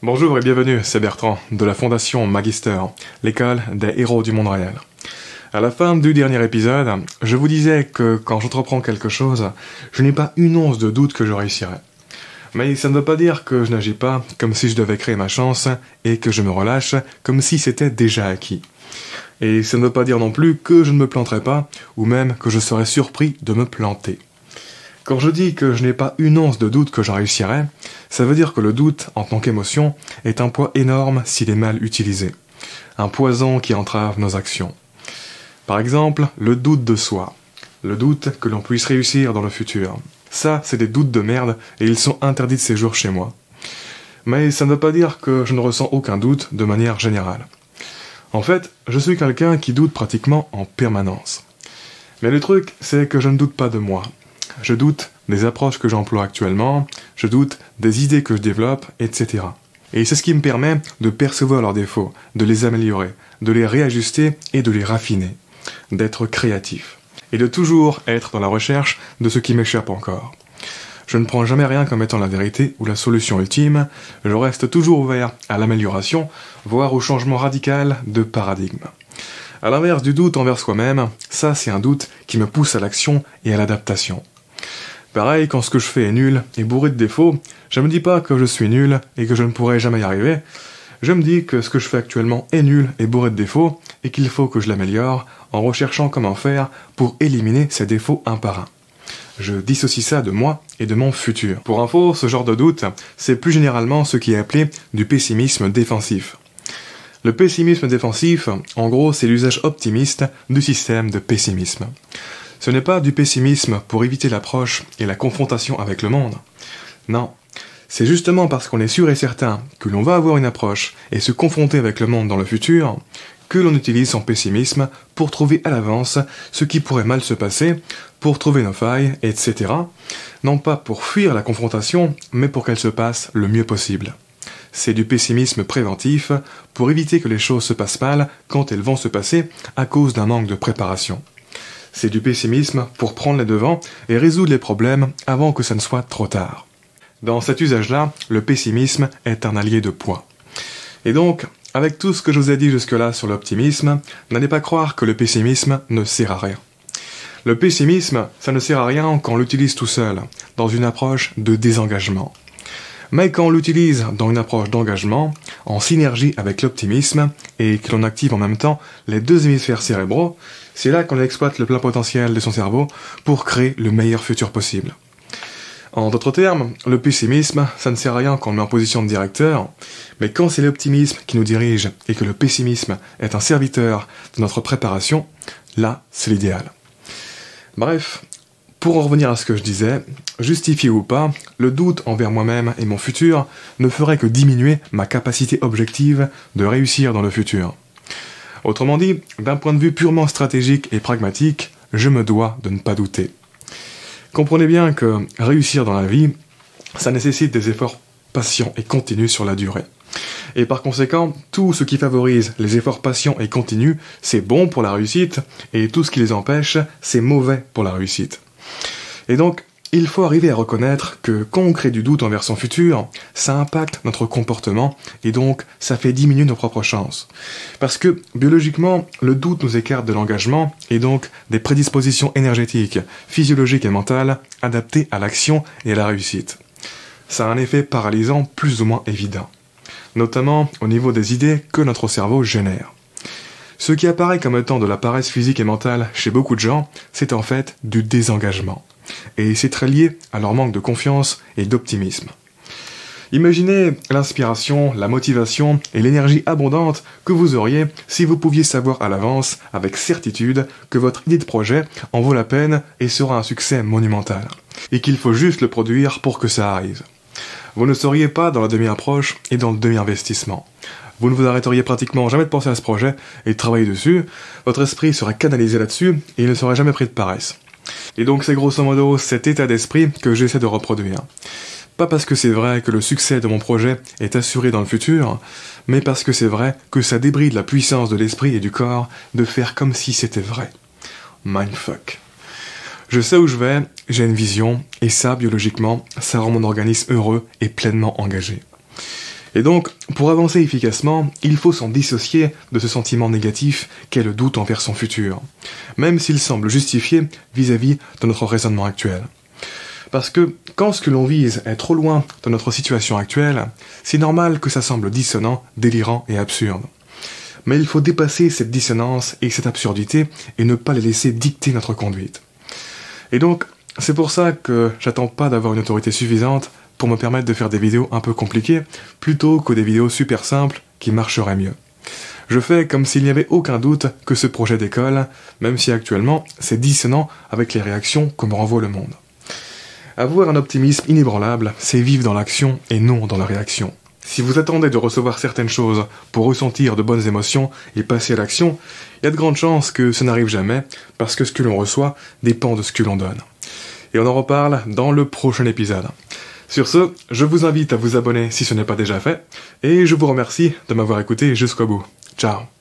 Bonjour et bienvenue, c'est Bertrand, de la Fondation Magister, l'école des héros du monde réel. À la fin du dernier épisode, je vous disais que quand j'entreprends quelque chose, je n'ai pas une once de doute que je réussirai. Mais ça ne veut pas dire que je n'agis pas comme si je devais créer ma chance et que je me relâche comme si c'était déjà acquis. Et ça ne veut pas dire non plus que je ne me planterai pas, ou même que je serais surpris de me planter. Quand je dis que je n'ai pas une once de doute que j'en réussirai, ça veut dire que le doute, en tant qu'émotion, est un poids énorme s'il est mal utilisé. Un poison qui entrave nos actions. Par exemple, le doute de soi. Le doute que l'on puisse réussir dans le futur. Ça, c'est des doutes de merde et ils sont interdits de séjour chez moi. Mais ça ne veut pas dire que je ne ressens aucun doute de manière générale. En fait, je suis quelqu'un qui doute pratiquement en permanence. Mais le truc, c'est que je ne doute pas de moi. Je doute des approches que j'emploie actuellement, je doute des idées que je développe, etc. Et c'est ce qui me permet de percevoir leurs défauts, de les améliorer, de les réajuster et de les raffiner, d'être créatif, et de toujours être dans la recherche de ce qui m'échappe encore. Je ne prends jamais rien comme étant la vérité ou la solution ultime, je reste toujours ouvert à l'amélioration, voire au changement radical de paradigme. À l'inverse du doute envers soi-même, ça c'est un doute qui me pousse à l'action et à l'adaptation. Pareil, quand ce que je fais est nul et bourré de défauts, je me dis pas que je suis nul et que je ne pourrai jamais y arriver. Je me dis que ce que je fais actuellement est nul et bourré de défauts et qu'il faut que je l'améliore en recherchant comment faire pour éliminer ces défauts un par un. Je dissocie ça de moi et de mon futur. Pour info, ce genre de doute, c'est plus généralement ce qui est appelé du pessimisme défensif. Le pessimisme défensif, en gros, c'est l'usage optimiste du système de pessimisme. Ce n'est pas du pessimisme pour éviter l'approche et la confrontation avec le monde. Non, c'est justement parce qu'on est sûr et certain que l'on va avoir une approche et se confronter avec le monde dans le futur que l'on utilise son pessimisme pour trouver à l'avance ce qui pourrait mal se passer, pour trouver nos failles, etc. Non pas pour fuir la confrontation, mais pour qu'elle se passe le mieux possible. C'est du pessimisme préventif pour éviter que les choses se passent mal quand elles vont se passer à cause d'un manque de préparation. C'est du pessimisme pour prendre les devants et résoudre les problèmes avant que ça ne soit trop tard. Dans cet usage-là, le pessimisme est un allié de poids. Et donc, avec tout ce que je vous ai dit jusque-là sur l'optimisme, n'allez pas croire que le pessimisme ne sert à rien. Le pessimisme, ça ne sert à rien quand on l'utilise tout seul, dans une approche de désengagement. Mais quand on l'utilise dans une approche d'engagement, en synergie avec l'optimisme, et que l'on active en même temps les deux hémisphères cérébraux, c'est là qu'on exploite le plein potentiel de son cerveau pour créer le meilleur futur possible. En d'autres termes, le pessimisme, ça ne sert à rien quand on le met en position de directeur, mais quand c'est l'optimisme qui nous dirige et que le pessimisme est un serviteur de notre préparation, là, c'est l'idéal. Bref, pour en revenir à ce que je disais, justifié ou pas, le doute envers moi-même et mon futur ne ferait que diminuer ma capacité objective de réussir dans le futur. Autrement dit, d'un point de vue purement stratégique et pragmatique, je me dois de ne pas douter. Comprenez bien que réussir dans la vie, ça nécessite des efforts patients et continus sur la durée. Et par conséquent, tout ce qui favorise les efforts patients et continus, c'est bon pour la réussite, et tout ce qui les empêche, c'est mauvais pour la réussite. Et donc, il faut arriver à reconnaître que quand on crée du doute envers son futur, ça impacte notre comportement et donc ça fait diminuer nos propres chances. Parce que biologiquement, le doute nous écarte de l'engagement et donc des prédispositions énergétiques, physiologiques et mentales adaptées à l'action et à la réussite. Ça a un effet paralysant plus ou moins évident, notamment au niveau des idées que notre cerveau génère. Ce qui apparaît comme étant de la paresse physique et mentale chez beaucoup de gens, c'est en fait du désengagement. Et c'est très lié à leur manque de confiance et d'optimisme. Imaginez l'inspiration, la motivation et l'énergie abondante que vous auriez si vous pouviez savoir à l'avance, avec certitude, que votre idée de projet en vaut la peine et sera un succès monumental, et qu'il faut juste le produire pour que ça arrive. Vous ne seriez pas dans la demi-approche et dans le demi-investissement. Vous ne vous arrêteriez pratiquement jamais de penser à ce projet et de travailler dessus, votre esprit serait canalisé là-dessus et il ne serait jamais pris de paresse. Et donc c'est grosso modo cet état d'esprit que j'essaie de reproduire. Pas parce que c'est vrai que le succès de mon projet est assuré dans le futur, mais parce que c'est vrai que ça débride la puissance de l'esprit et du corps de faire comme si c'était vrai. Mindfuck. Je sais où je vais, j'ai une vision, et ça, biologiquement, ça rend mon organisme heureux et pleinement engagé. Et donc, pour avancer efficacement, il faut s'en dissocier de ce sentiment négatif qu'est le doute envers son futur, même s'il semble justifié vis-à-vis de notre raisonnement actuel. Parce que quand ce que l'on vise est trop loin de notre situation actuelle, c'est normal que ça semble dissonant, délirant et absurde. Mais il faut dépasser cette dissonance et cette absurdité et ne pas les laisser dicter notre conduite. Et donc, c'est pour ça que j'attends pas d'avoir une autorité suffisante pour me permettre de faire des vidéos un peu compliquées, plutôt que des vidéos super simples qui marcheraient mieux. Je fais comme s'il n'y avait aucun doute que ce projet décolle, même si actuellement c'est dissonant avec les réactions que me renvoie le monde. Avoir un optimisme inébranlable, c'est vivre dans l'action et non dans la réaction. Si vous attendez de recevoir certaines choses pour ressentir de bonnes émotions et passer à l'action, il y a de grandes chances que ça n'arrive jamais, parce que ce que l'on reçoit dépend de ce que l'on donne. Et on en reparle dans le prochain épisode. Sur ce, je vous invite à vous abonner si ce n'est pas déjà fait, et je vous remercie de m'avoir écouté jusqu'au bout. Ciao.